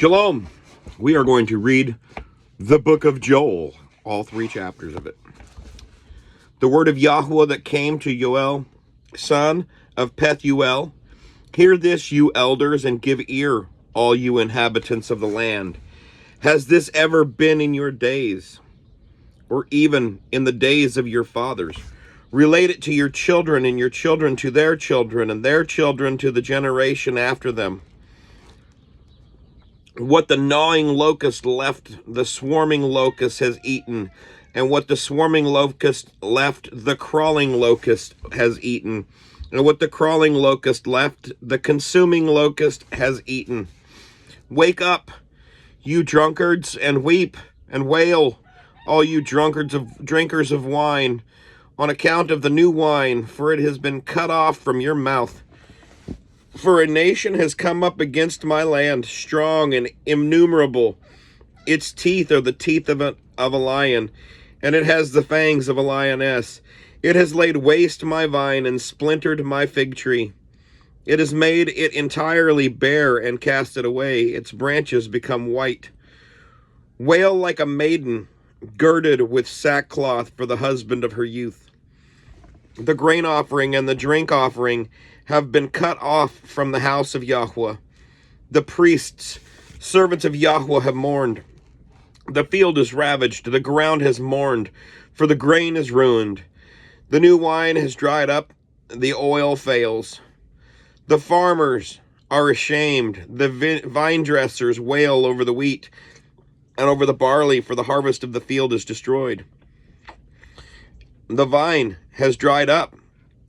Shalom. We are going to read the book of Joel, all 3 chapters of it. The word of Yahweh that came to Joel, son of Pethuel. Hear this, you elders, and give ear, all you inhabitants of the land. Has this ever been in your days, or even in the days of your fathers? Relate it to your children, and your children to their children, and their children to the generation after them. What the gnawing locust left, the swarming locust has eaten, and what the swarming locust left, the crawling locust has eaten, and what the crawling locust left, the consuming locust has eaten. Wake up, you drunkards, and weep and wail, all you drinkers of wine, on account of the new wine, for it has been cut off from your mouth. For a nation has come up against my land, strong and innumerable. Its teeth are the teeth of a lion, and it has the fangs of a lioness. It has laid waste my vine and splintered my fig tree. It has made it entirely bare and cast it away. Its branches become white. Wail like a maiden, girded with sackcloth for the husband of her youth. The grain offering and the drink offering have been cut off from the house of Yahweh. The priests, servants of Yahweh, have mourned. The field is ravaged, the ground has mourned, for the grain is ruined. The new wine has dried up, the oil fails. The farmers are ashamed, the vine dressers wail over the wheat and over the barley, for the harvest of the field is destroyed. The vine has dried up,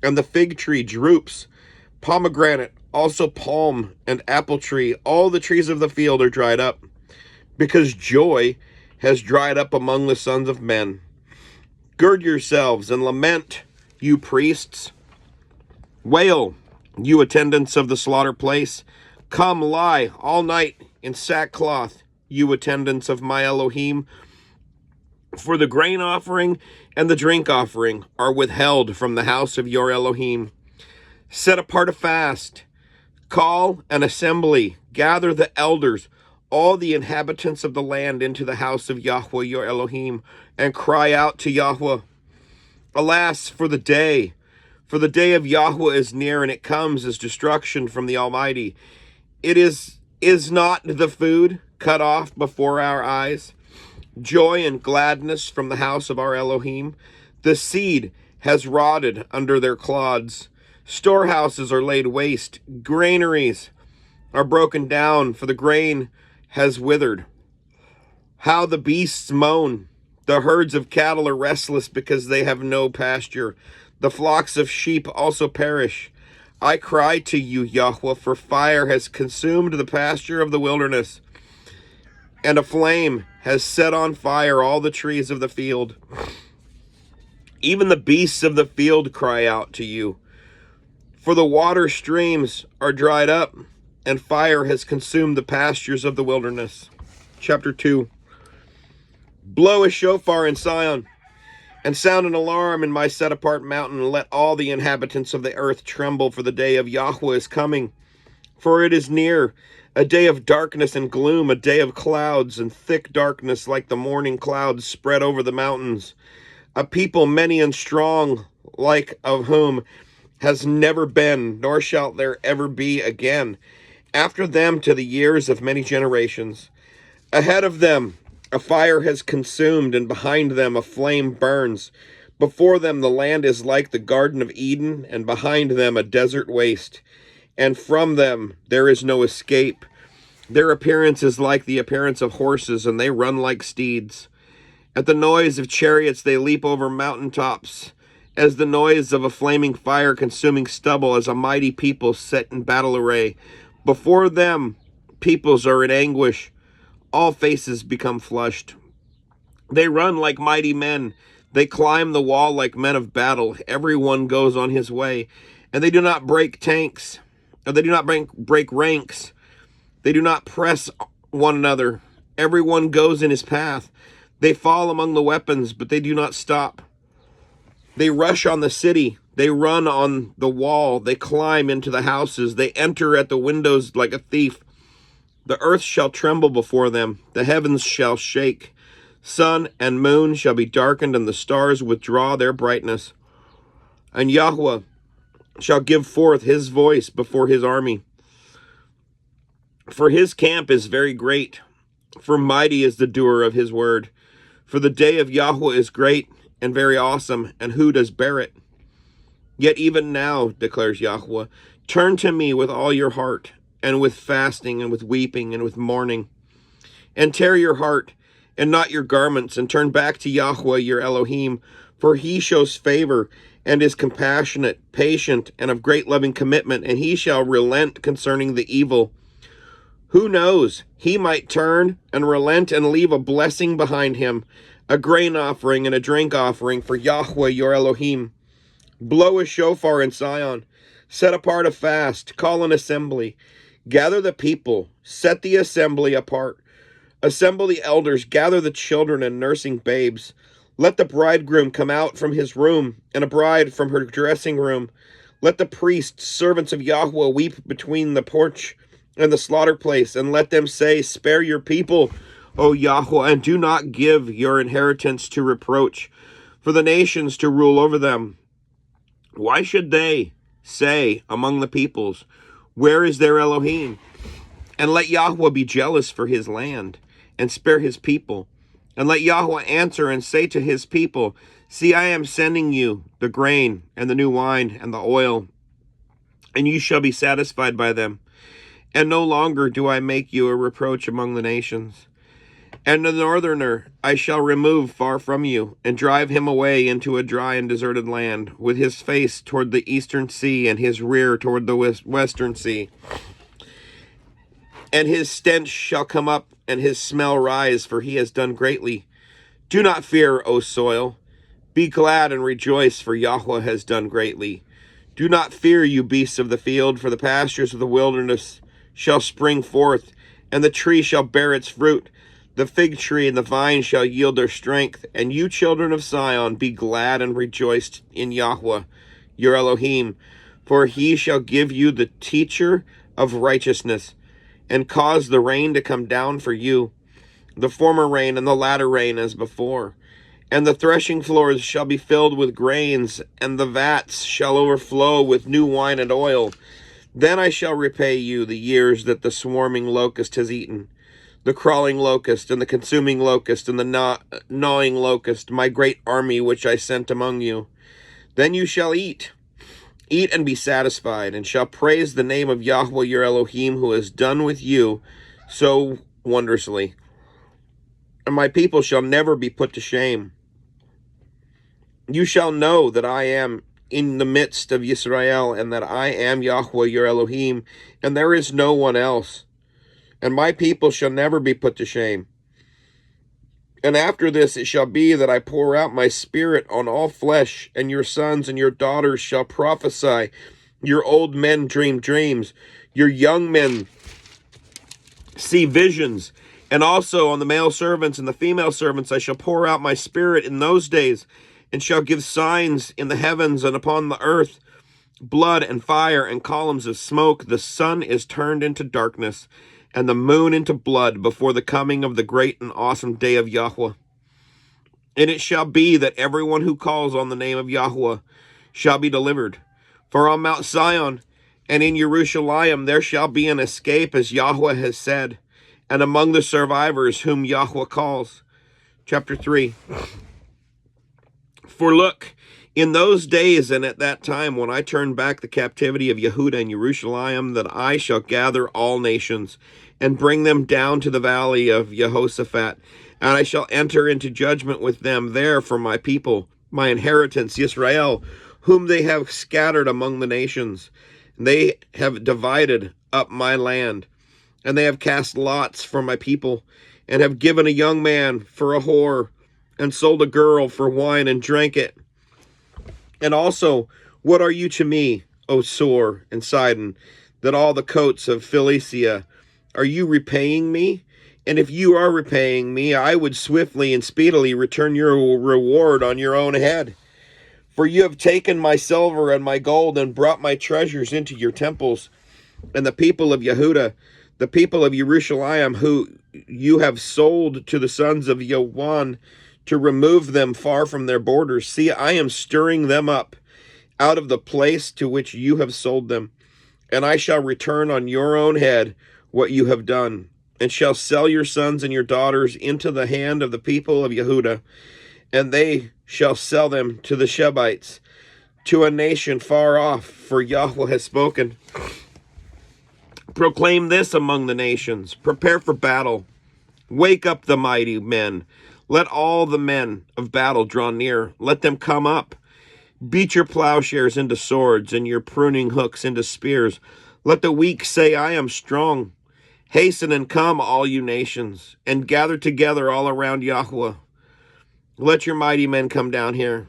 and the fig tree droops. Pomegranate, also palm and apple tree, all the trees of the field are dried up, because joy has dried up among the sons of men. Gird yourselves and lament, you priests. Wail, you attendants of the slaughter place. Come lie all night in sackcloth, you attendants of my Elohim. For the grain offering and the drink offering are withheld from the house of your Elohim. Set apart a fast, call an assembly, gather the elders, all the inhabitants of the land into the house of Yahweh your Elohim, and cry out to Yahweh. Alas, for the day of Yahweh is near, and it comes as destruction from the Almighty. It is not the food cut off before our eyes, joy and gladness from the house of our Elohim. The seed has rotted under their clods. Storehouses are laid waste. Granaries are broken down, for the grain has withered. How the beasts moan. The herds of cattle are restless because they have no pasture. The flocks of sheep also perish. I cry to you, Yahweh, for fire has consumed the pasture of the wilderness, and a flame has set on fire all the trees of the field. Even the beasts of the field cry out to you. For the water streams are dried up, and fire has consumed the pastures of the wilderness. Chapter 2. Blow a shofar in Sion, and sound an alarm in my set-apart mountain, and let all the inhabitants of the earth tremble, for the day of Yahweh is coming. For it is near, a day of darkness and gloom, a day of clouds and thick darkness, like the morning clouds spread over the mountains. A people many and strong, like of whom has never been, nor shall there ever be again. After them to the years of many generations. Ahead of them a fire has consumed, and behind them a flame burns. Before them the land is like the Garden of Eden, and behind them a desert waste. And from them there is no escape. Their appearance is like the appearance of horses, and they run like steeds. At the noise of chariots they leap over mountain tops. As the noise of a flaming fire consuming stubble, as a mighty people set in battle array. Before them, peoples are in anguish. All faces become flushed. They run like mighty men. They climb the wall like men of battle. Everyone goes on his way, and they do not break tanks. Or they do not break ranks. They do not press one another. Everyone goes in his path. They fall among the weapons, but they do not stop. They rush on the city. They run on the wall. They climb into the houses. They enter at the windows like a thief. The earth shall tremble before them, the heavens shall shake. Sun and moon shall be darkened, and the stars withdraw their brightness. And Yahweh shall give forth his voice before his army. For his camp is very great, for mighty is the doer of his word. For the day of Yahweh is great and very awesome, and who does bear it? Yet even now, declares Yahweh, turn to me with all your heart, and with fasting, and with weeping, and with mourning. And tear your heart, and not your garments, and turn back to Yahweh your Elohim, for he shows favor, and is compassionate, patient, and of great loving commitment, and he shall relent concerning the evil. Who knows? He might turn and relent and leave a blessing behind him, a grain offering and a drink offering for Yahweh your Elohim. Blow a shofar in Zion, set apart a fast, call an assembly, gather the people, set the assembly apart, assemble the elders, gather the children and nursing babes. Let the bridegroom come out from his room, and a bride from her dressing room. Let the priests, servants of Yahweh, weep between the porch and the slaughter place, and let them say, spare your people, O Yahweh, and do not give your inheritance to reproach, for the nations to rule over them. Why should they say among the peoples, where is their Elohim? And let Yahweh be jealous for his land, and spare his people. And let Yahweh answer and say to his people, see, I am sending you the grain, and the new wine, and the oil, and you shall be satisfied by them. And no longer do I make you a reproach among the nations. And the northerner I shall remove far from you, and drive him away into a dry and deserted land, with his face toward the eastern sea, and his rear toward the western sea. And his stench shall come up, and his smell rise, for he has done greatly. Do not fear, O soil. Be glad and rejoice, for Yahweh has done greatly. Do not fear, you beasts of the field, for the pastures of the wilderness shall spring forth, and the tree shall bear its fruit. The fig tree and the vine shall yield their strength. And you, children of Zion, be glad and rejoice in Yahweh, your Elohim, for he shall give you the teacher of righteousness, and cause the rain to come down for you, the former rain and the latter rain as before. And the threshing floors shall be filled with grains, and the vats shall overflow with new wine and oil. Then I shall repay you the years that the swarming locust has eaten, the crawling locust, and the consuming locust, and the gnawing locust, my great army which I sent among you. Then you shall eat and be satisfied, and shall praise the name of Yahweh your Elohim, who has done with you so wondrously. And my people shall never be put to shame. You shall know that I am in the midst of Israel, and that I am Yahweh your Elohim, and there is no one else. And my people shall never be put to shame. And after this it shall be that I pour out my spirit on all flesh, and your sons and your daughters shall prophesy. Your old men dream dreams. Your young men see visions. And also on the male servants and the female servants I shall pour out my spirit in those days, and shall give signs in the heavens and upon the earth, blood and fire and columns of smoke. The sun is turned into darkness, and the moon into blood, before the coming of the great and awesome day of Yahweh. And it shall be that everyone who calls on the name of Yahweh shall be delivered. For on Mount Zion and in Jerusalem there shall be an escape, as Yahweh has said, and among the survivors whom Yahweh calls. Chapter 3. For look, in those days and at that time, when I turn back the captivity of Yehudah and Jerusalem, that I shall gather all nations and bring them down to the valley of Jehoshaphat, and I shall enter into judgment with them there for my people, my inheritance, Israel, whom they have scattered among the nations. They have divided up my land, and they have cast lots for my people, and have given a young man for a whore, and sold a girl for wine, and drank it. And also, what are you to me, O Sor and Sidon, that all the coats of Philistia? Are you repaying me? And if you are repaying me, I would swiftly and speedily return your reward on your own head. For you have taken my silver and my gold, and brought my treasures into your temples. And the people of Yehudah, the people of Jerusalem, who you have sold to the sons of Yawan, to remove them far from their borders. See, I am stirring them up out of the place to which you have sold them, and I shall return on your own head what you have done, and shall sell your sons and your daughters into the hand of the people of Yehuda, and they shall sell them to the Shebites, to a nation far off, for Yahweh has spoken. Proclaim this among the nations. Prepare for battle. Wake up the mighty men. Let all the men of battle draw near. Let them come up. Beat your plowshares into swords and your pruning hooks into spears. Let the weak say, I am strong. Hasten and come, all you nations, and gather together all around Yahweh. Let your mighty men come down here.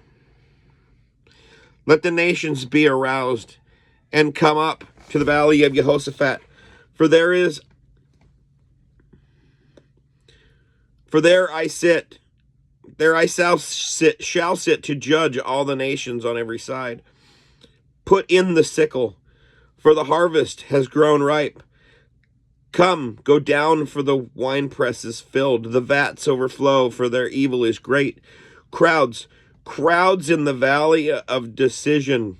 Let the nations be aroused and come up to the valley of Jehoshaphat. For there I sit. There I shall sit to judge all the nations on every side. Put in the sickle, for the harvest has grown ripe. Come, go down, for the winepress is filled. The vats overflow, for their evil is great. Crowds in the valley of decision.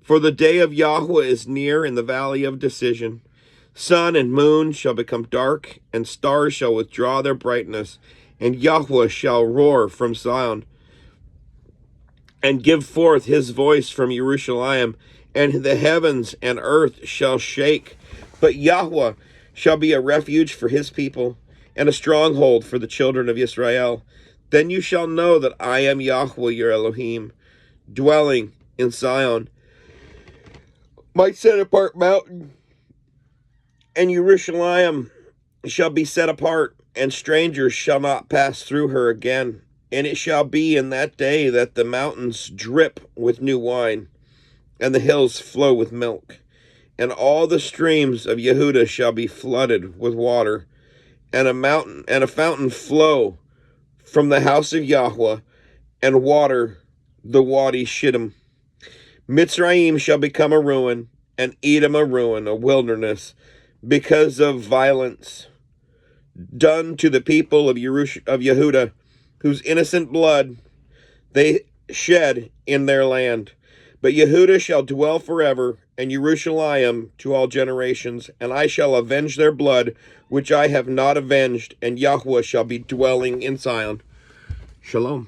For the day of Yahweh is near in the valley of decision. Sun and moon shall become dark, and stars shall withdraw their brightness, and Yahweh shall roar from Zion, and give forth his voice from Jerusalem, and the heavens and earth shall shake. But Yahweh shall be a refuge for his people, and a stronghold for the children of Israel. Then you shall know that I am Yahweh your Elohim, dwelling in Zion, my set-apart mountain. And Jerusalem shall be set apart, and strangers shall not pass through her again. And it shall be in that day that the mountains drip with new wine, and the hills flow with milk. And all the streams of Yehuda shall be flooded with water, and a fountain flow from the house of Yahweh, and water the Wadi Shittim. Mitzrayim shall become a ruin, and Edom a ruin, a wilderness, because of violence done to the people of Yehuda, whose innocent blood they shed in their land. But Yehuda shall dwell forever, and Jerusalem to all generations, and I shall avenge their blood, which I have not avenged, and Yahweh shall be dwelling in Zion. Shalom.